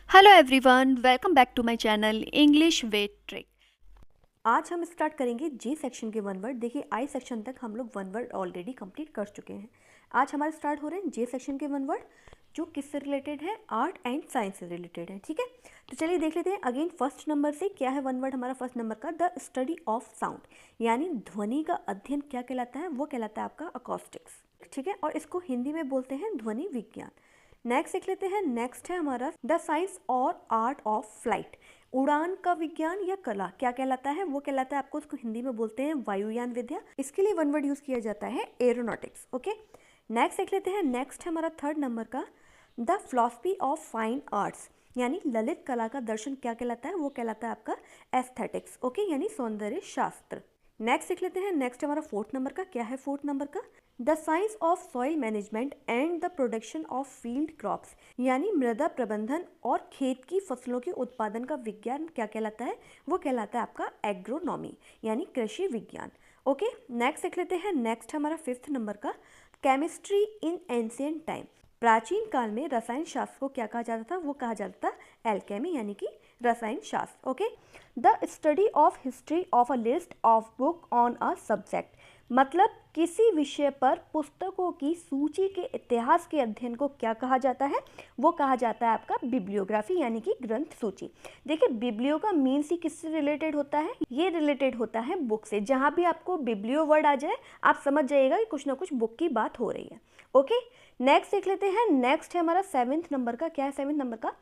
Hello everyone, welcome back to my channel English with trick. आज हम start करेंगे J section के one word. देखिए आई सेक्शन तक हम लोग वन वर्ड ऑलरेडी कंप्लीट कर चुके हैं। आज हमारे स्टार्ट हो रहे हैं जे सेक्शन के वन वर्ड, जो किससे रिलेटेड है, आर्ट एंड साइंस से रिलेटेड है। ठीक है, तो चलिए देख लेते हैं। अगेन फर्स्ट नंबर से क्या है वन वर्ड हमारा फर्स्ट नंबर का, द स्टडी ऑफ साउंड, यानी ध्वनि का अध्ययन क्या कहलाता है, वो कहलाता है आपका अकॉस्टिक्स। ठीक है, और इसको हिंदी में बोलते हैं ध्वनि विज्ञान। नेक्स्ट देख लेते हैं। नेक्स्ट है हमारा द साइंस और आर्ट ऑफ फ्लाइट, उड़ान का विज्ञान या कला क्या कहलाता है, वो कहलाता है आपको, उसको हिंदी में बोलते हैं वायुयान विद्या। इसके लिए वन वर्ड यूज किया जाता है एरोनॉटिक्स। ओके, नेक्स्ट देख लेते हैं। नेक्स्ट है हमारा थर्ड नंबर का the philosophy of fine arts, यानी ललित कला का दर्शन क्या कहलाता है, वो कहलाता है आपका एस्थेटिक्स। ओके, यानी सौंदर्य शास्त्र। नेक्स्ट देख लेते हैं। नेक्स्ट हमारा फोर्थ नंबर का क्या है, फोर्थ नंबर का the science of soil management and the production of field crops, यानी मृदा प्रबंधन और खेत की फसलों के उत्पादन का विज्ञान क्या कहलाता है, वो कहलाता है आपका एग्रोनॉमी, यानी कृषि विज्ञान। ओके, नेक्स्ट देख लेते हैं। नेक्स्ट हमारा फिफ्थ नंबर का केमिस्ट्री इन एंशिएंट टाइम, प्राचीन काल में रसायन शास्त्र को क्या कहा जाता था, वो कहा जाता था एल्केमी, यानी कि रसायन शास्त्र। Okay, the study of history of a list of book on a subject, मतलब किसी विषय पर पुस्तकों की सूची के इतिहास के अध्ययन को क्या कहा जाता है, वो कहा जाता है आपका बिब्लियोग्राफी, यानी कि ग्रंथ सूची। देखिए बिब्लियो का मीन्स ही किससे रिलेटेड होता है, ये रिलेटेड होता है बुक से। जहाँ भी आपको बिब्लियो वर्ड आ जाए आप समझ जाइएगा कि कुछ ना कुछ बुक की बात हो रही है। ओके, नेक्स्ट देख लेते हैं। नेक्स्ट है हमारा सेवेंथ नंबर का, क्या है सेवेंथ नंबर का,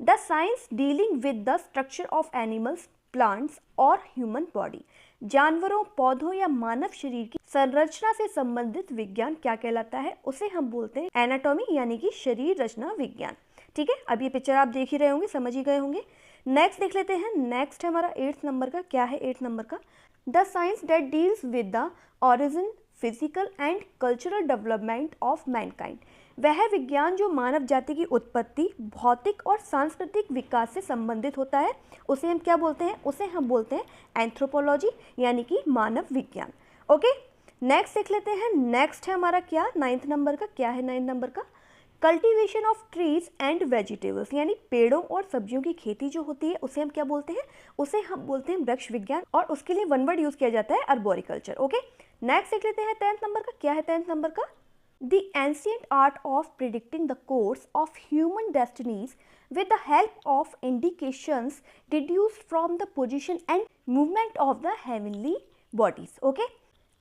the science dealing with the structure of animals, plants और ह्यूमन बॉडी, जानवरों, पौधों या मानव शरीर की संरचना से संबंधित विज्ञान क्या कहलाता है, उसे हम बोलते हैं एनाटॉमी, यानी कि शरीर रचना विज्ञान। ठीक है, अब ये पिक्चर आप देख ही रहे होंगे, समझ ही गए होंगे। नेक्स्ट देख लेते हैं। नेक्स्ट है हमारा एट्थ नंबर का, क्या है एट्थ नंबर का, the science that deals with the origin, physical and cultural development of Mankind, वह विज्ञान जो मानव जाति की उत्पत्ति, भौतिक और सांस्कृतिक विकास से संबंधित होता है, उसे हम क्या बोलते हैं, उसे हम बोलते हैं एंथ्रोपोलॉजी, यानी कि मानव विज्ञान। ओके, नेक्स्ट देख लेते हैं। नेक्स्ट है हमारा क्या, नाइन्थ नंबर का, क्या है नाइन्थ नंबर का, cultivation of trees and vegetables, यानी पेड़ों और सब्जियों की खेती जो होती है उसे हम क्या बोलते हैं, उसे हम बोलते हैं वृक्ष विज्ञान, और उसके लिए वन वर्ड यूज किया जाता है अर्बोरिकल्चर। ओके, नेक्स्ट देख लेते हैं टेंथ नंबर का, क्या है टेंथ नंबर का, the ancient art of predicting the course of human destinies with the help of indications deduced from the position and movement of the heavenly bodies. Okay,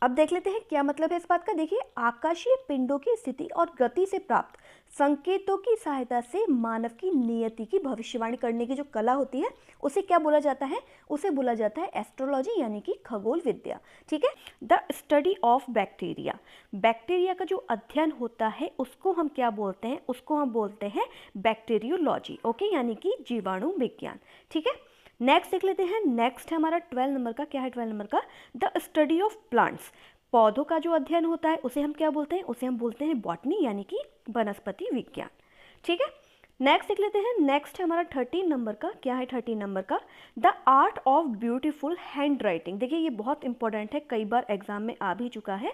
अब देख लेते हैं क्या मतलब है इस बात का। देखिए आकाशीय पिंडों की स्थिति और गति से प्राप्त संकेतों की सहायता से मानव की नियति की भविष्यवाणी करने की जो कला होती है उसे क्या बोला जाता है, उसे बोला जाता है एस्ट्रोलॉजी, यानी कि खगोल विद्या। ठीक है, the study of bacteria, bacteria का जो अध्ययन होता है उसको हम क्या बोलते हैं, उसको हम बोलते हैं बैक्टीरियोलॉजी। ओके, यानी कि जीवाणु विज्ञान। ठीक है, नेक्स्ट देख लेते हैं। नेक्स्ट है हमारा 12 नंबर का, क्या है 12 नंबर का, द स्टडी ऑफ प्लांट्स, पौधों का जो अध्ययन होता है उसे हम क्या बोलते हैं, उसे हम बोलते हैं बॉटनी, यानी कि वनस्पति विज्ञान। ठीक है, नेक्स्ट देख लेते हैं। नेक्स्ट है हमारा 13 नंबर का, क्या है 13 नंबर का, the art of beautiful hand writing. देखिए ये बहुत इंपॉर्टेंट है, कई बार एग्जाम में आ भी चुका है।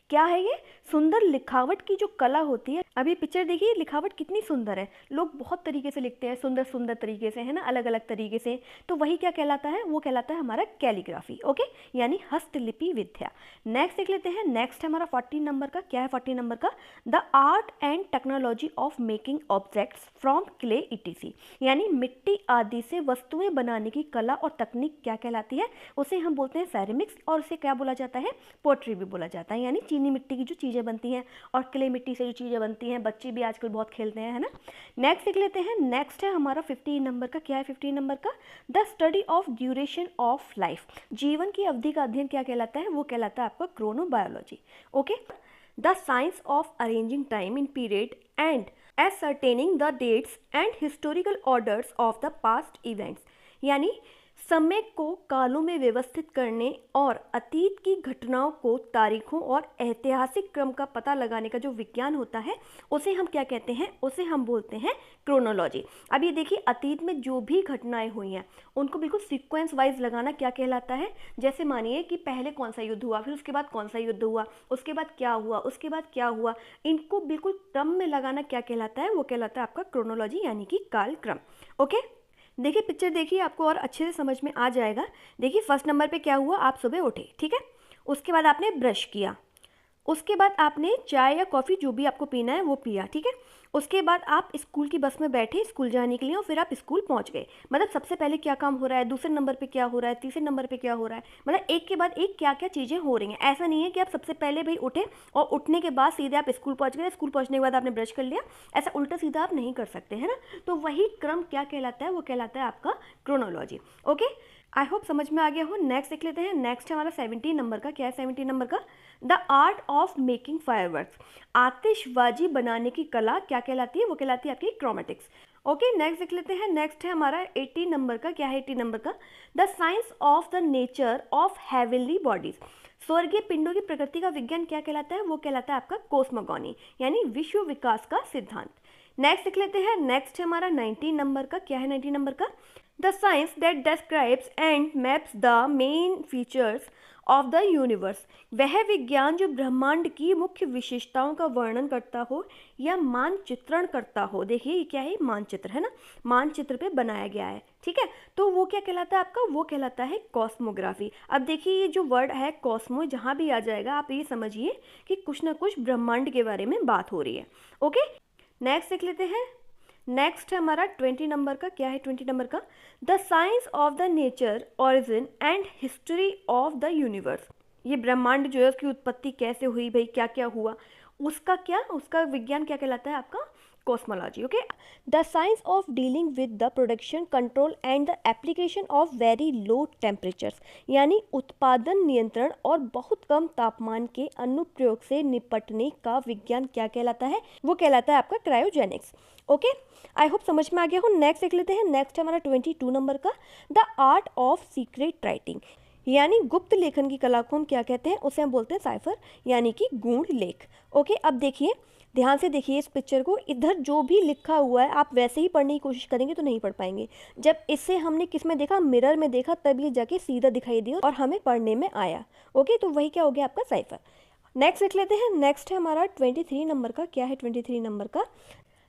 क्या है ये, सुंदर लिखावट की जो कला होती है। अब ये पिक्चर देखिए, लिखावट कितनी सुंदर है, लोग बहुत तरीके से लिखते हैं, सुंदर सुंदर तरीके से, है ना, अलग अलग तरीके से, तो वही क्या कहलाता है, वो कहलाता है हमारा कैलीग्राफी। ओके, यानी हस्तलिपि विद्या। नेक्स्ट देख लेते हैं। नेक्स्ट है हमारा 14 नंबर का, क्या है 14 नंबर का, the art and technology of making objects from clay etc., यानी मिट्टी आदि से वस्तुएं बनाने की कला और तकनीक क्या कहलाती है, उसे हम बोलते हैं सेरेमिक्स, और उसे क्या बोला जाता है, पोट्री भी बोला जाता है, यानी चीनी मिट्टी की जो चीज़ें बनती हैं और क्ले मिट्टी से जो चीज़ें बनती हैं, बच्चे भी आजकल बहुत खेलते हैं, है ना। नेक्स्ट देख लेते हैं। नेक्स्ट है हमारा 15 नंबर का, क्या है 15 नंबर का, the study of duration of life, जीवन की अवधि का अध्ययन क्या कहलाता है, वो कहलाता है आपका chronobiology. Okay, the science of arranging time in period and ascertaining the dates and historical orders of the past events, यानी समय को कालों में व्यवस्थित करने और अतीत की घटनाओं को तारीखों और ऐतिहासिक क्रम का पता लगाने का जो विज्ञान होता है उसे हम क्या कहते हैं, उसे हम बोलते हैं क्रोनोलॉजी। अब ये देखिए, अतीत में जो भी घटनाएं हुई हैं उनको बिल्कुल सीक्वेंस वाइज लगाना क्या कहलाता है। जैसे मानिए कि पहले कौन सा युद्ध हुआ, फिर उसके बाद कौन सा युद्ध हुआ, उसके बाद क्या हुआ, उसके बाद क्या हुआ, इनको बिल्कुल क्रम में लगाना क्या कहलाता है, वो कहलाता है आपका क्रोनोलॉजी यानी कि कालक्रम। ओके, देखिए पिक्चर देखिए, आपको और अच्छे से समझ में आ जाएगा। देखिए फर्स्ट नंबर पे क्या हुआ, आप सुबह उठे, ठीक है, उसके बाद आपने ब्रश किया, उसके बाद आपने चाय या कॉफ़ी जो भी आपको पीना है वो पिया, ठीक है, उसके बाद आप स्कूल की बस में बैठे स्कूल जाने के लिए और फिर आप स्कूल पहुंच गए। मतलब सबसे पहले क्या काम हो रहा है, दूसरे नंबर पे क्या हो रहा है, तीसरे नंबर पे क्या हो रहा है, मतलब एक के बाद एक क्या क्या चीज़ें हो रही हैं। ऐसा नहीं है कि आप सबसे पहले भाई उठे और उठने के बाद सीधे आप स्कूल पहुंच गए, स्कूल पहुंचने के बाद आपने ब्रश कर लिया, ऐसा उल्टा सीधा आप नहीं कर सकते, है ना। तो वही क्रम क्या कहलाता है, वो कहलाता है आपका क्रोनोलॉजी। ओके, आई होप समझ में आ गया हो। नेक्स्ट देख लेते हैं। नेक्स्ट हमारा 17 नंबर का, क्या है 17 नंबर का, the art of making fireworks, आतिशबाजी बनाने की कला क्या कहलाती है, वो कहलाती है आपकी क्रोमेटिक्स। ओके, नेक्स्ट देख लेते हैं। नेक्स्ट है हमारा 18 नंबर का, क्या है 18 नंबर का, the science of the nature of heavenly bodies, स्वर्गीय पिंडों की प्रकृति का विज्ञान क्या कहलाता है, वो कहलाता है आपका कॉस्मोगॉनी यानी विश्व विकास का सिद्धांत। नेक्स्ट देख लेते हैं। नेक्स्ट है हमारा 19 नंबर का, क्या है 19 नंबर का, the science that describes and maps the main features of the universe, वह विज्ञान जो ब्रह्मांड की मुख्य विशेषताओं का वर्णन करता हो या मानचित्रण करता हो। देखिए ये क्या है, मानचित्र है ना, मानचित्र पे बनाया गया है, ठीक है, तो वो क्या कहलाता है आपका, वो कहलाता है कॉस्मोग्राफी। अब देखिए ये जो वर्ड है कॉस्मो, जहाँ भी आ जाएगा आप ये समझिए कि कुछ ना कुछ ब्रह्मांड के बारे में बात हो रही है। ओके, नेक्स्ट देख लेते हैं। नेक्स्ट है हमारा 20 नंबर का, क्या है 20 नंबर का, the science of the nature origin and history of the universe, ये ब्रह्मांड जो है उसकी उत्पत्ति कैसे हुई, भाई क्या क्या हुआ, उसका क्या, उसका विज्ञान क्या कहलाता है आपका cosmology. Okay, the science of dealing with the production control and the application of very low temperatures, यानी उत्पादन नियंत्रण और बहुत कम तापमान के अनुप्रयोग से निपटने का विज्ञान क्या कहलाता है, वो कहलाता है आपका क्रायोजेनिक्स। ओके, आई होप समझ में आ गया हो। नेक्स्ट देख लेते हैं। नेक्स्ट हमारा 22 नंबर का, the art of secret writing, यानी गुप्त लेखन की कला को हम क्या कहते हैं, उसे हम बोलते हैं साइफर यानी कि गूढ़ लेख। ओके, अब देखिए ध्यान से देखिए इस पिक्चर को, इधर जो भी लिखा हुआ है आप वैसे ही पढ़ने की कोशिश करेंगे तो नहीं पढ़ पाएंगे। जब इसे हमने किस में देखा, मिरर में देखा, तब ये जाके सीधा दिखाई दिया और हमें पढ़ने में आया। ओके, तो वही क्या हो गया आपका साइफर। नेक्स्ट देख लेते हैं। नेक्स्ट है हमारा 23 नंबर का, क्या है 23 नंबर का,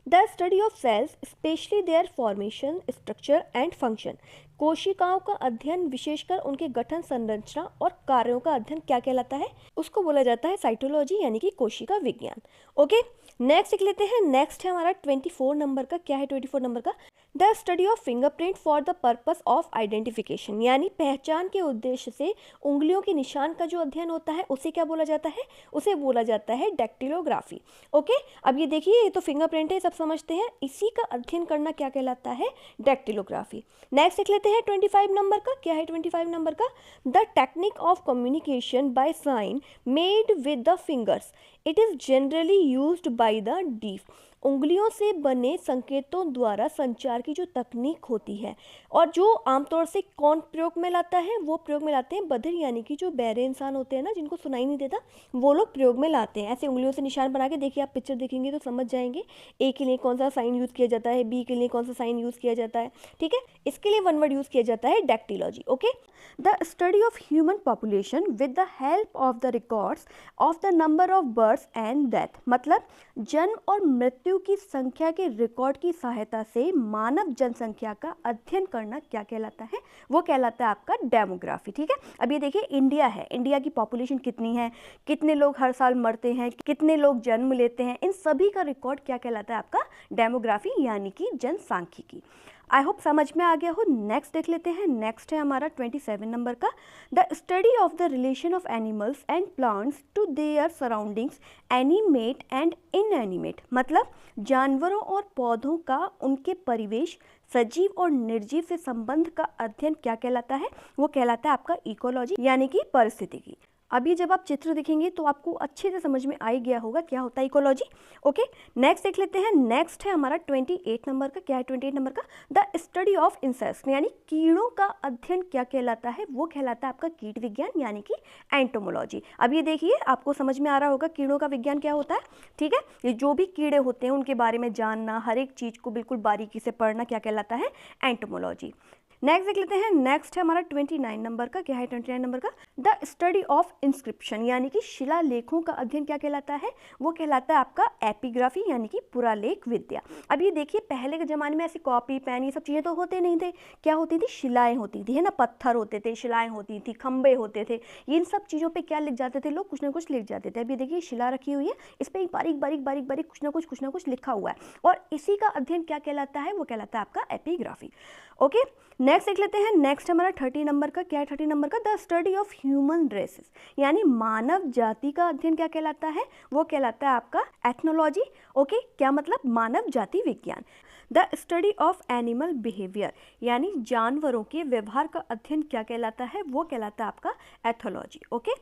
the study of cells specially their formation structure and function, कोशिकाओं का अध्ययन विशेषकर उनके गठन संरचना और कार्यों का अध्ययन क्या कहलाता है, उसको बोला जाता है साइटोलॉजी यानी कि कोशिका विज्ञान। ओके, नेक्स्ट देख लेते हैं। नेक्स्ट है हमारा 24 नंबर का, क्या है 24 नंबर का, the study of fingerprint for the purpose of identification, यानी पहचान के उद्देश्य से उंगलियों के निशान का जो अध्ययन होता है उसे क्या बोला जाता है, उसे बोला जाता है डैक्टिलोग्राफी। ओके, अब ये देखिए ये तो फिंगरप्रिंट है, सब समझते हैं, इसी का अध्ययन करना क्या कहलाता है, डैक्टिलोग्राफी। नेक्स्ट देख लेते हैं 25 नंबर का, क्या है 25 नंबर का, the technique of communication by sine made with the fingers, it is generally used by the deaf, उंगलियों से बने संकेतों द्वारा संचार की जो तकनीक होती है और जो आमतौर से कौन प्रयोग में लाता है, वो प्रयोग में लाते हैं बधिर यानी कि जो बहरे इंसान होते हैं ना, जिनको सुनाई नहीं देता, वो लोग प्रयोग में लाते हैं। ऐसे उंगलियों से निशान बना के देखिए, आप पिक्चर देखेंगे तो समझ जाएंगे ए के लिए कौन सा साइन यूज़ किया जाता है, बी के लिए कौन सा साइन यूज़ किया जाता है, ठीक है, इसके लिए वन वर्ड यूज़ किया जाता है dactylology. Okay, the study of human population with the help of the records of the number of births and death, मतलब जन्म और मृत्यु की संख्या के रिकॉर्ड की सहायता से मानव जनसंख्या का अध्ययन करना क्या कहलाता है, वो कहलाता है आपका डेमोग्राफी। ठीक है, अब ये देखिए इंडिया है, इंडिया की पॉपुलेशन कितनी है, कितने लोग हर साल मरते हैं, कितने लोग जन्म लेते हैं, इन सभी का रिकॉर्ड क्या कहलाता है आपका डेमोग्राफी यानी कि जनसांख्यिकी। आई होप समझ में आ गया हो। नेक्स्ट देख लेते हैं। नेक्स्ट है हमारा 27 नंबर का, the study of the relation of animals and plants to their surroundings animate and inanimate, मतलब जानवरों और पौधों का उनके परिवेश, सजीव और निर्जीव से संबंध का अध्ययन क्या कहलाता है, वो कहलाता है आपका इकोलॉजी यानी कि पारिस्थितिकी। अभी जब आप चित्र देखेंगे तो आपको अच्छे से समझ में आ ही गया होगा क्या होता है इकोलॉजी। ओके, नेक्स्ट देख लेते हैं। नेक्स्ट है हमारा 28 नंबर का। क्या है 28 नंबर का? द स्टडी ऑफ इंसेक्ट्स, यानी कीड़ों का अध्ययन क्या कहलाता है? वो कहलाता है आपका कीट विज्ञान यानी कि एंटोमोलॉजी। अब ये देखिए, आपको समझ में आ रहा होगा कीड़ों का विज्ञान क्या होता है। ठीक है, ये जो भी कीड़े होते हैं उनके बारे में जानना, हर एक चीज़ को बिल्कुल बारीकी से पढ़ना क्या कहलाता है? एंटोमोलॉजी। नेक्स्ट देख लेते हैं। नेक्स्ट है हमारा 29 नंबर का। क्या है 29 नंबर का? द स्टडी ऑफ इंस्क्रिप्शन, यानी कि शिलालेखों का अध्ययन क्या कहलाता है? वो कहलाता है आपका एपिग्राफी यानी कि पुरालेख विद्या। अब ये देखिए, पहले के ज़माने में ऐसी कॉपी पेन ये सब चीज़ें तो होते नहीं थे। क्या होती थी? शिलाएँ होती थी, है ना, पत्थर होते थे, शिलाएँ होती थी, खंबे होते थे। इन सब चीज़ों पर क्या लिख जाते थे लोग? कुछ ना कुछ लिख जाते थे। अभी देखिए शिला रखी हुई है, इस पर बारीक बारीक बारीक बारीक कुछ ना कुछ लिखा हुआ है, और इसी का अध्ययन क्या कहलाता है? वो कहलाता है आपका एपिग्राफी। ओके, नेक्स्ट देख लेते हैं। नेक्स्ट हमारा 30 नंबर का। क्या है 30 नंबर का? The study of human races, यानी मानव जाति का अध्ययन क्या कहलाता है? वो कहलाता है आपका एथनोलॉजी। ओके, क्या मतलब? मानव जाति विज्ञान। The study of animal behaviour, यानी जानवरों के व्यवहार का अध्ययन क्या कहलाता है? वो कहलाता है आपका एथोलॉजी। ओके,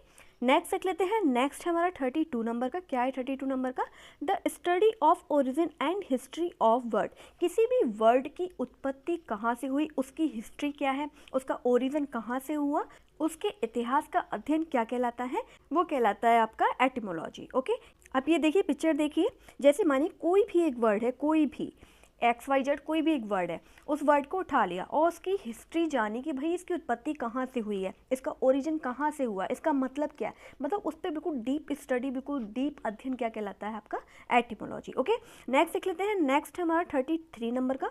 नेक्स्ट देख लेते हैं। नेक्स्ट हमारा 32 नंबर का। क्या है 32 नंबर का? The study of origin and history of word, किसी भी वर्ड की उत्पत्ति कहाँ से हुई, उसकी हिस्ट्री क्या है, उसका ओरिजिन कहाँ से हुआ, उसके इतिहास का अध्ययन क्या कहलाता है? वो कहलाता है आपका एटिमोलॉजी। ओके, अब ये देखिए, पिक्चर देखिए, जैसे मानिए कोई भी एक वर्ड है, कोई भी XYZ कोई भी एक वर्ड है, उस वर्ड को उठा लिया और उसकी हिस्ट्री जानी कि भाई इसकी उत्पत्ति कहाँ से हुई है, इसका ओरिजिन कहाँ से हुआ, इसका मतलब क्या है, मतलब उस पर बिल्कुल डीप स्टडी, बिल्कुल डीप अध्ययन क्या कहलाता है? आपका एटिमोलॉजी। ओके, नेक्स्ट देख लेते हैं। नेक्स्ट हमारा 33 नंबर का।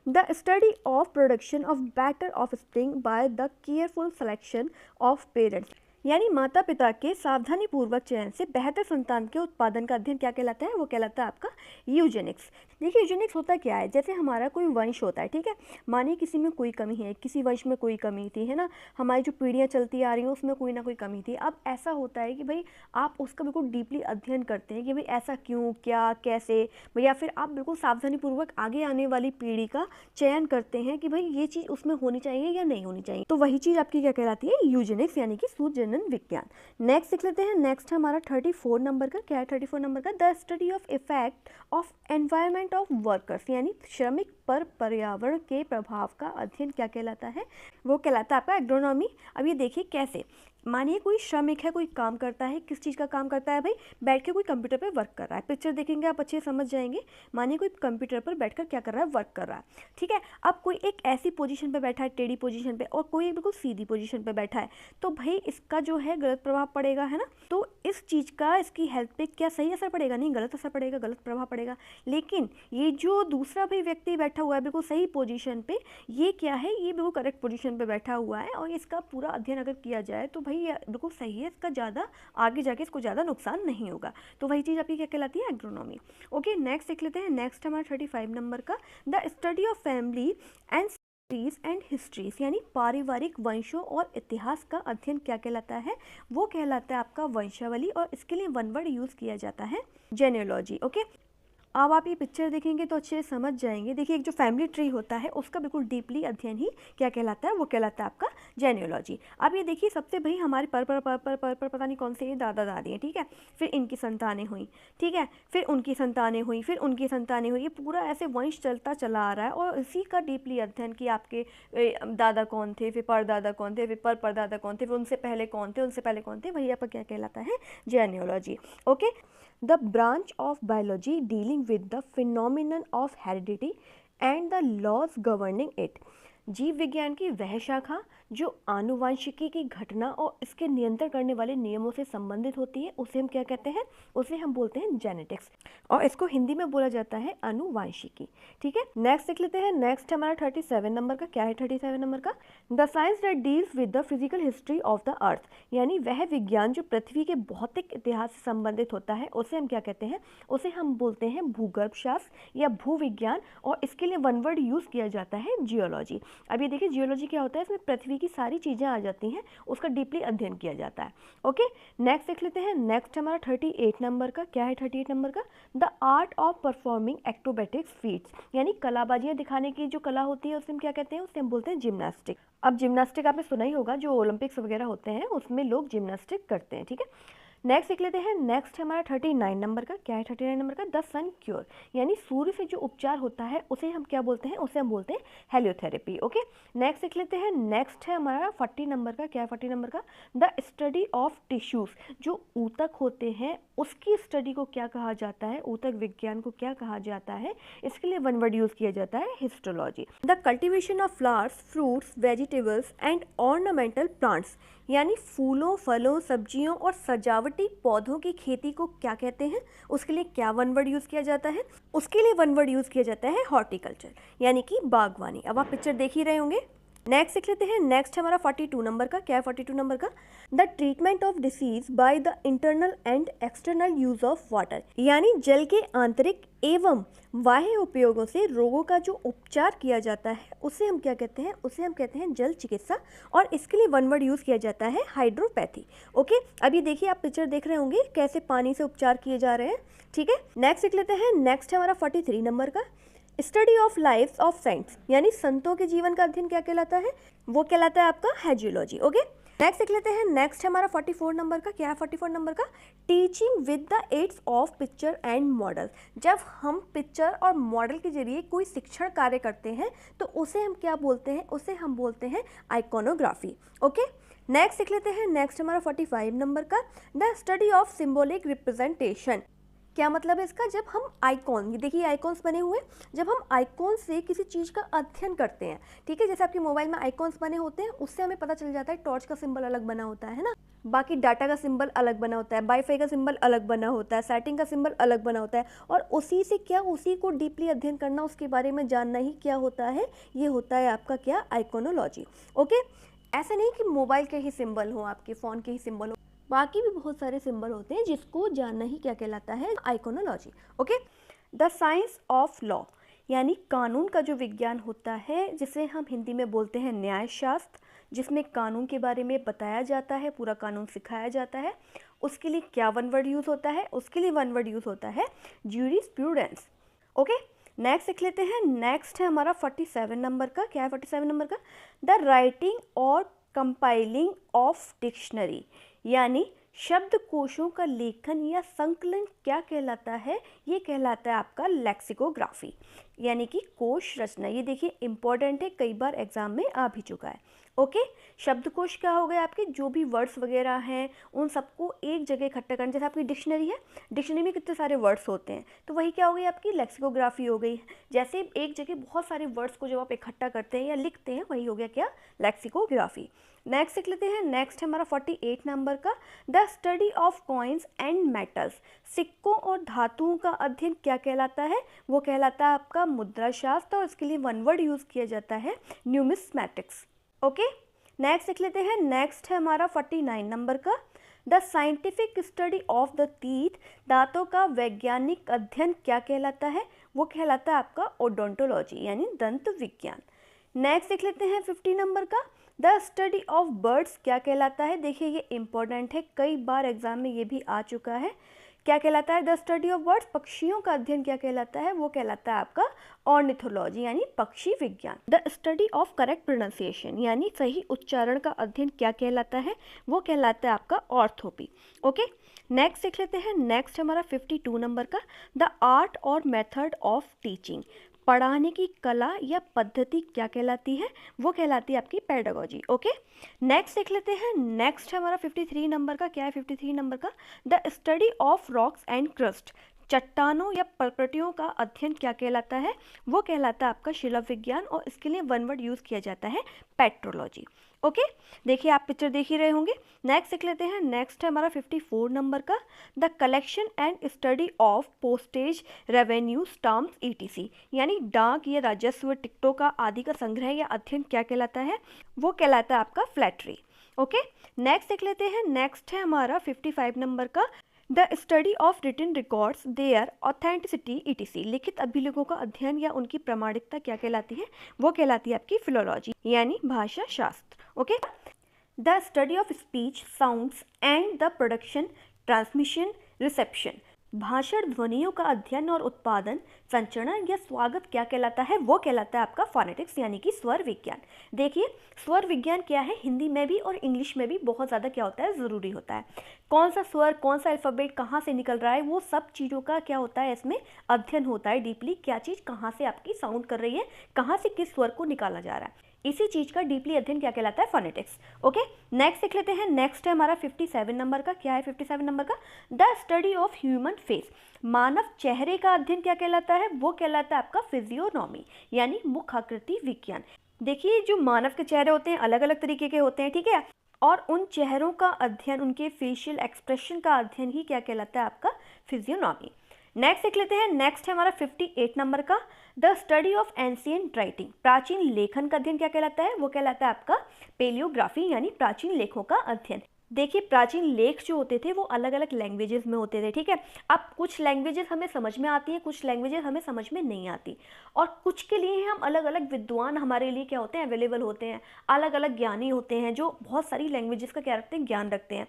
The study of production of better offspring by the careful selection of parents, यानी माता पिता के सावधानी पूर्वक चयन से बेहतर संतान के उत्पादन का अध्ययन क्या कहलाता है? वो कहलाता है आपका यूजेनिक्स। देखिए यूजेनिक्स होता क्या है? जैसे हमारा कोई वंश होता है, ठीक है, मानिए किसी में कोई कमी है, किसी वंश में कोई कमी थी, है ना, हमारी जो पीढ़ियाँ चलती आ रही हैं उसमें कोई ना कोई कमी थी। अब ऐसा होता है कि भाई आप उसका बिल्कुल डीपली अध्ययन करते हैं कि भाई ऐसा क्यों, क्या, कैसे, या फिर आप बिल्कुल सावधानी पूर्वक आगे आने वाली पीढ़ी का चयन करते हैं कि भाई ये चीज़ उसमें होनी चाहिए या नहीं होनी चाहिए। तो वही चीज़ आपकी क्या कहलाती है? यूजेनिक्स यानी कि सूझ विज्ञान। नेक्स्ट देख लेते हैं। नेक्स्ट हमारा 34 नंबर का। क्या है 34 नंबर का? The study of effect of environment of workers, यानी श्रमिक पर पर्यावरण के प्रभाव का अध्ययन क्या कहलाता है? वो कहलाता है आपका एग्रोनॉमी। अब ये देखिए कैसे, मानिए कोई श्रमिक है, कोई काम करता है, किस चीज़ का काम करता है भाई? बैठ के कोई कंप्यूटर पे वर्क कर रहा है। पिक्चर देखेंगे आप अच्छे समझ जाएंगे। मानिए कोई कंप्यूटर पर बैठकर क्या कर रहा है? वर्क कर रहा है। ठीक है, अब कोई एक ऐसी पोजीशन पे बैठा है, टेढ़ी पोजीशन पे, और कोई बिल्कुल सीधी पोजीशन पे बैठा है, तो भाई इसका जो है गलत प्रभाव पड़ेगा, है ना। तो इस चीज़ का इसकी हेल्थ पे क्या सही असर पड़ेगा? नहीं, गलत असर पड़ेगा, गलत प्रभाव पड़ेगा। लेकिन ये जो दूसरा भाई व्यक्ति बैठा हुआ है बिल्कुल सही पोजीशन पे, ये क्या है? ये बिल्कुल करेक्ट पोजीशन पे बैठा हुआ है, और इसका पूरा अध्ययन अगर किया जाए तो भाई ये बिल्कुल सही है, इसका ज़्यादा आगे जाके इसको ज़्यादा नुकसान नहीं होगा। तो वही चीज़ आपकी क्या कहलाती है? एग्रोनॉमी। ओके, नेक्स्ट देख लेते हैं। नेक्स्ट हमारा 35 नंबर का। The study of family and histories, यानी पारिवारिक वंशों और इतिहास का अध्ययन क्या कहलाता है? वो कहलाता है आपका वंशावली, और इसके लिए वन वर्ड यूज़ किया जाता है, जेनेलॉजी। ओके, अब आप ये पिक्चर देखेंगे तो अच्छे से समझ जाएंगे। देखिए एक जो फैमिली ट्री होता है उसका बिल्कुल डीपली अध्ययन ही क्या कहलाता है? वो कहलाता है आपका जेनियोलॉजी। अब ये देखिए सबसे भाई हमारे पर पता नहीं कौन से ये दादा दादी हैं, ठीक है, फिर इनकी संतानें हुई, ठीक है, फिर उनकी संतानें हुई, फिर उनकी संतानें हुई, ये पूरा ऐसे वंश चलता चला आ रहा है, और इसी का डीपली अध्ययन कि आपके दादा कौन थे, फिर परदादा कौन थे, फिर परदादा कौन थे, फिर उनसे पहले कौन थे, उनसे पहले कौन थे, वही आपका क्या कहलाता है? Genealogy. Okay, the branch of biology dealing with the phenomenon of heredity and the laws governing it, जीव विज्ञान की वह शाखा जो आनुवंशिकी की घटना और इसके नियंत्रण करने वाले नियमों से संबंधित होती है, उसे हम क्या कहते हैं? उसे हम बोलते हैं जेनेटिक्स, और इसको हिंदी में बोला जाता है अनुवांशिकी। ठीक है, नेक्स्ट देख लेते हैं। नेक्स्ट हमारा 37 नंबर का। क्या है 37 नंबर का? The science that deals with the physical history of the earth, यानी वह विज्ञान जो पृथ्वी के भौतिक इतिहास से संबंधित होता है, उसे हम क्या कहते हैं? उसे हम बोलते हैं भूगर्भ शास्त्र या भूविज्ञान, और इसके लिए वन वर्ड यूज़ किया जाता है, जियोलॉजी। अब ये देखिए जियोलॉजी क्या होता है, इसमें पृथ्वी की सारी चीज़ें आ जाती हैं, उसका डीपली अध्ययन किया जाता है। ओके, नेक्स्ट देख लेते हैं। नेक्स्ट हमारा 38 नंबर का क्या है? 38 नंबर का the art of performing acrobatics feats, यानी कलाबाजियाँ दिखाने की जो कला होती है उसे हम क्या कहते हैं? उसे हम बोलते हैं जिम्नास्टिक। अब जिम्नास्टिक आपने सुना ही होगा, जो ओलंपिक्स वगैरह होते हैं उसमें लोग जिम्नास्टिक करते हैं। ठीक है, नेक्स्ट देख लेते हैं। नेक्स्ट हमारा 39 नंबर का क्या है? 39 नंबर का द सन क्योर, यानी सूर्य से जो उपचार होता है उसे हम क्या बोलते हैं? उसे हम बोलते हैं हेलियोथेरेपी। ओके, नेक्स्ट देख लेते हैं। नेक्स्ट है हमारा 40 नंबर का क्या है? 40 नंबर का द स्टडी ऑफ टिश्यूज, जो ऊतक होते हैं उसकी स्टडी को क्या कहा जाता है? ऊतक विज्ञान को क्या कहा जाता है? इसके लिए वन वर्ड यूज किया जाता है, histology. The cultivation of flowers, fruits, vegetables and ornamental plants, यानी फूलों, फलों, सब्जियों और सजावटी पौधों की खेती को क्या कहते हैं? उसके लिए क्या वन वर्ड यूज़ किया जाता है? उसके लिए वन वर्ड यूज़ किया जाता है हॉर्टिकल्चर, यानी कि बागवानी। अब आप पिक्चर देख ही रहे होंगे। नेक्स्ट देख लेते हैं। नेक्स्ट हमारा 42 नंबर का क्या है? 42 नंबर का the treatment of disease by the internal and external use of water, यानी जल के आंतरिक एवं बाह्य उपयोगों से रोगों का जो उपचार किया जाता है उसे हम क्या कहते हैं? उसे हम कहते हैं जल चिकित्सा, और इसके लिए वन वर्ड यूज़ किया जाता है हाइड्रोपैथी। ओके, अब ये देखिए आप पिक्चर देख रहे होंगे कैसे पानी से उपचार किए जा रहे हैं। ठीक है, नेक्स्ट देख लेते हैं। नेक्स्ट है हमारा 43 नंबर का study of life of cents, यानी संतों के जीवन का अध्ययन क्या कहलाता है? वो कहलाता है आपका हेजियोलॉजी। ओके, नेक्स्ट देख लेते हैं। नेक्स्ट हमारा 44 नंबर का क्या है? 44 नंबर का teaching with the aids of picture and model, जब हम पिक्चर और मॉडल के जरिए कोई शिक्षण कार्य करते हैं तो उसे हम क्या बोलते हैं? उसे हम बोलते हैं आइकोनोग्राफी। ओके, नेक्स्ट देख लेते हैं। नेक्स्ट हमारा 45 नंबर का the study of symbolic representation, क्या मतलब है इसका? जब हम आइकॉन, ये देखिए आइकॉन्स बने हुए, जब हम आइकॉन से किसी चीज़ का अध्ययन करते हैं, ठीक है, जैसे आपके मोबाइल में आइकॉन्स बने होते हैं, उससे हमें पता चल जाता है टॉर्च का सिंबल अलग बना होता है ना, बाकी डाटा का सिंबल अलग बना होता है, वाईफाई का सिंबल अलग बना होता है, सेटिंग का सिंबल अलग बना होता है, और उसी से क्या, उसी को डीपली अध्ययन करना, उसके बारे में जानना ही क्या होता है? ये होता है आपका क्या? आइकोनोलॉजी। ओके, ऐसा नहीं कि मोबाइल के ही सिंबल हो, आपके फ़ोन के ही सिंबल हो, बाकी भी बहुत सारे सिंबल होते हैं जिसको जानना ही क्या कहलाता है? Iconology. Okay, the science of law, यानी कानून का जो विज्ञान होता है, जिसे हम हिंदी में बोलते हैं न्यायशास्त्र, जिसमें कानून के बारे में बताया जाता है, पूरा कानून सिखाया जाता है, उसके लिए क्या वन वर्ड यूज़ होता है? उसके लिए वन वर्ड यूज़ होता है ज्यूरिस्प्रूडेंस। ओके, नेक्स्ट देख लेते हैं। नेक्स्ट है हमारा 47 नंबर का क्या है? 47 नंबर का द राइटिंग और कंपाइलिंग ऑफ डिक्शनरी, यानी शब्दकोशों का लेखन या संकलन क्या कहलाता है? ये कहलाता है आपका लेक्सिकोग्राफी, यानी कि कोश रचना। ये देखिए इंपॉर्टेंट है, कई बार एग्जाम में आ भी चुका है। ओके, शब्दकोश क्या हो गए? आपके जो भी वर्ड्स वगैरह हैं उन सबको एक जगह इकट्ठा करना। जैसे आपकी डिक्शनरी है, डिक्शनरी में कितने सारे वर्ड्स होते हैं, तो वही क्या हो गई? आपकी लेक्सिकोग्राफी हो गई। जैसे एक जगह बहुत सारे वर्ड्स को जब आप इकट्ठा करते हैं या लिखते हैं, वही हो गया क्या? लेक्सिकोग्राफी। नेक्स्ट देख लेते हैं। नेक्स्ट हमारा 48 नंबर का the study of coins and metals, सिक्कों और धातुओं का अध्ययन क्या कहलाता है? वो कहलाता है आपका मुद्रा शास्त्र, और इसके लिए वन वर्ड यूज़ किया जाता है न्यूमिस्मैटिक्स। ओके, नेक्स्ट देख लेते हैं। नेक्स्ट है हमारा 49 नंबर का the scientific study of the teeth, दांतों का वैज्ञानिक अध्ययन क्या कहलाता है? वो कहलाता है आपका ओडोंटोलॉजी, यानी दंत विज्ञान। नेक्स्ट देख लेते हैं 50 नंबर का द स्टडी ऑफ बर्ड्स क्या कहलाता है? देखिए ये इंपॉर्टेंट है, कई बार एग्जाम में ये भी आ चुका है। क्या कहलाता है? द स्टडी ऑफ बर्ड्स, पक्षियों का अध्ययन क्या कहलाता है? वो कहलाता है आपका ऑर्निथोलॉजी, यानी पक्षी विज्ञान। The study of correct pronunciation, यानी सही उच्चारण का अध्ययन क्या कहलाता है? वो कहलाता है आपका ऑर्थोपी। ओके, नेक्स्ट देख लेते हैं। नेक्स्ट हमारा 52 नंबर का द आर्ट और मेथड ऑफ टीचिंग, पढ़ाने की कला या पद्धति क्या कहलाती है? वो कहलाती है आपकी पेडागोजी। ओके, नेक्स्ट देख लेते हैं। नेक्स्ट हमारा 53 नंबर का क्या है? 53 नंबर का the study of rocks and crust, चट्टानों या पर्वतों का अध्ययन क्या कहलाता है? वो कहलाता है आपका शिला विज्ञान, और इसके लिए वन वर्ड यूज़ किया जाता है पेट्रोलॉजी। ओके, देखिए आप पिक्चर देख ही रहे होंगे। नेक्स्ट देख लेते हैं। नेक्स्ट है हमारा 54 नंबर का the collection and study of postage revenue stamps ETC, यानी डाक या राजस्व टिकटों का आदि का संग्रह या अध्ययन क्या कहलाता है? वो कहलाता है आपका फ्लैटरी। ओके, नेक्स्ट देख लेते हैं। नेक्स्ट है हमारा 55 नंबर का the study of written records, their authenticity etc। लिखित अभिलेखों का अध्ययन या उनकी प्रामाणिकता क्या कहलाती है? वो कहलाती है आपकी फिलोलॉजी यानी भाषा शास्त्र। Okay. The study of speech, sounds and the production, transmission, reception, भाषण ध्वनियों का अध्ययन और उत्पादन, संचरण या स्वागत क्या कहलाता है? वो कहलाता है आपका फोनेटिक्स यानी कि स्वर विज्ञान। देखिए स्वर विज्ञान क्या है, हिंदी में भी और इंग्लिश में भी बहुत ज़्यादा क्या होता है, ज़रूरी होता है। कौन सा स्वर, कौन सा अल्फ़ाबेट कहाँ से निकल रहा है, वो सब चीज़ों का क्या होता है, इसमें अध्ययन होता है डीपली। क्या चीज़ कहाँ से आपकी साउंड कर रही है, कहाँ से किस स्वर को निकाला जा रहा है, इसी चीज़ का डीपली अध्ययन क्या कहलाता है? फोनेटिक्स। ओके, नेक्स्ट देख लेते हैं। नेक्स्ट है हमारा 57 नंबर का। क्या है 57 नंबर का? The study of human face, मानव चेहरे का अध्ययन क्या कहलाता है? वो कहलाता है आपका फिजियोनॉमी यानी मुखाकृति विज्ञान। देखिए जो मानव के चेहरे होते हैं अलग अलग तरीके के होते हैं, ठीक है, और उन चेहरों का अध्ययन, उनके फेशियल एक्सप्रेशन का अध्ययन ही क्या कहलाता है? आपका फिजियोनॉमी। नेक्स्ट देख लेते हैं। नेक्स्ट है हमारा 58 नंबर का। The study of ancient writing, प्राचीन लेखन का अध्ययन क्या कहलाता है? वो कहलाता है आपका पेलियोग्राफी यानी प्राचीन लेखों का अध्ययन। देखिए प्राचीन लेख जो होते थे वो अलग अलग लैंग्वेजेस में होते थे, ठीक है। अब कुछ लैंग्वेजेस हमें समझ में आती हैं, कुछ लैंग्वेजेस हमें समझ में नहीं आती, और कुछ के लिए हम अलग अलग विद्वान हमारे लिए क्या होते हैं, अवेलेबल होते हैं। अलग अलग ज्ञानी होते हैं जो बहुत सारी लैंग्वेजेस का क्या रखते हैं, ज्ञान रखते हैं।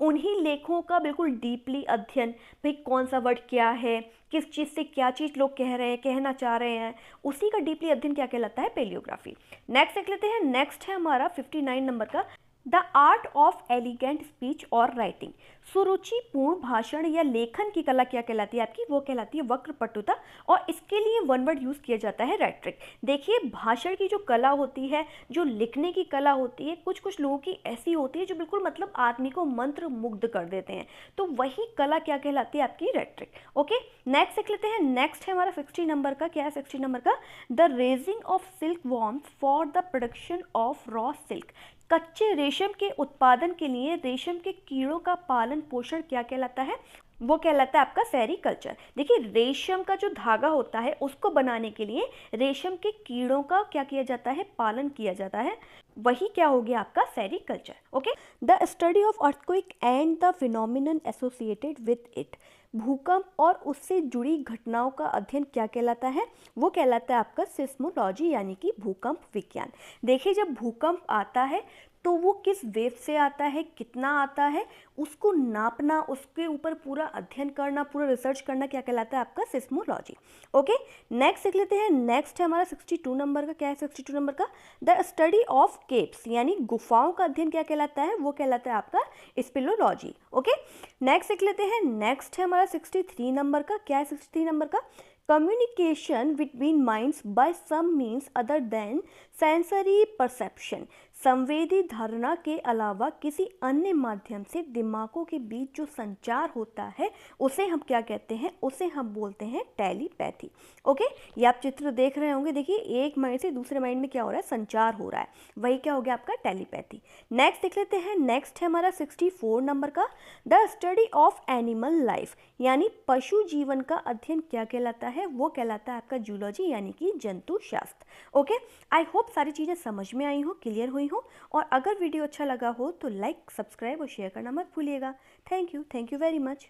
उन्हीं लेखों का बिल्कुल डीपली अध्ययन, भाई कौन सा वर्ड क्या है, किस चीज़ से क्या चीज़ लोग कह रहे हैं, कहना चाह रहे हैं, उसी का डीपली अध्ययन क्या कहलाता है? पेलियोग्राफी। नेक्स्ट देख लेते हैं। नेक्स्ट है हमारा 59 नंबर का। The art of elegant speech और राइटिंग, सुरुचिपूर्ण भाषण या लेखन की कला क्या कहलाती है आपकी? वो कहलाती है वक्रपटुता, और इसके लिए वन वर्ड यूज़ किया जाता है, रेट्रिक। देखिए भाषण की जो कला होती है, जो लिखने की कला होती है, कुछ कुछ लोगों की ऐसी होती है जो बिल्कुल मतलब आदमी को मंत्र मुग्ध कर देते हैं, तो वही कला क्या कहलाती है आपकी? रेट्रिक। ओके, नेक्स्ट देख लेते हैं। नेक्स्ट है हमारा 60 नंबर का। क्या है 60 नंबर का? The raising of silk worms for the production of raw silk, कच्चे रेशम के उत्पादन के लिए रेशम के कीड़ों का पालन पोषण क्या कहलाता है? वो कहलाता है आपका सेरीकल्चर। देखिए रेशम का जो धागा होता है उसको बनाने के लिए रेशम के कीड़ों का क्या किया जाता है? पालन किया जाता है, वही क्या हो गया आपका? Sericulture. Okay, the study of earthquake and the phenomenon associated with it, भूकंप और उससे जुड़ी घटनाओं का अध्ययन क्या कहलाता है? वो कहलाता है आपका सिस्मोलॉजी यानी कि भूकंप विज्ञान। देखिए जब भूकंप आता है तो वो किस वेव से आता है, कितना आता है, उसको नापना, उसके ऊपर पूरा अध्ययन करना, पूरा रिसर्च करना क्या कहलाता है? आपका सिस्मोलॉजी। ओके, नेक्स्ट देख लेते हैं। नेक्स्ट है हमारा 62 नंबर का। क्या है 62 नंबर का? द स्टडी ऑफ केव्स यानी गुफाओं का अध्ययन क्या कहलाता है? वो कहलाता है आपका स्पिलोलॉजी। ओके, नेक्स्ट देख लेते हैं। नेक्स्ट है हमारा 63 नंबर का। क्या है 63 नंबर का? Communication between minds by some means other than sensory perception, संवेदी धारणा के अलावा किसी अन्य माध्यम से दिमागों के बीच जो संचार होता है उसे हम क्या कहते हैं? उसे हम बोलते हैं टेलीपैथी। ओके, ये आप चित्र देख रहे होंगे। देखिए एक माइंड से दूसरे माइंड में क्या हो रहा है? संचार हो रहा है, वही क्या हो गया आपका? टेलीपैथी। नेक्स्ट देख लेते हैं। नेक्स्ट है हमारा 64 नंबर का। The study of animal life यानी पशु जीवन का अध्ययन क्या कहलाता है? वो कहलाता है आपका जूलॉजी यानी कि जंतु शास्त्र। ओके, आई होप सारी चीज़ें समझ में आई हो, क्लियर हुई हो, और अगर वीडियो अच्छा लगा हो तो लाइक, सब्सक्राइब और शेयर करना मत भूलिएगा। Thank you very much.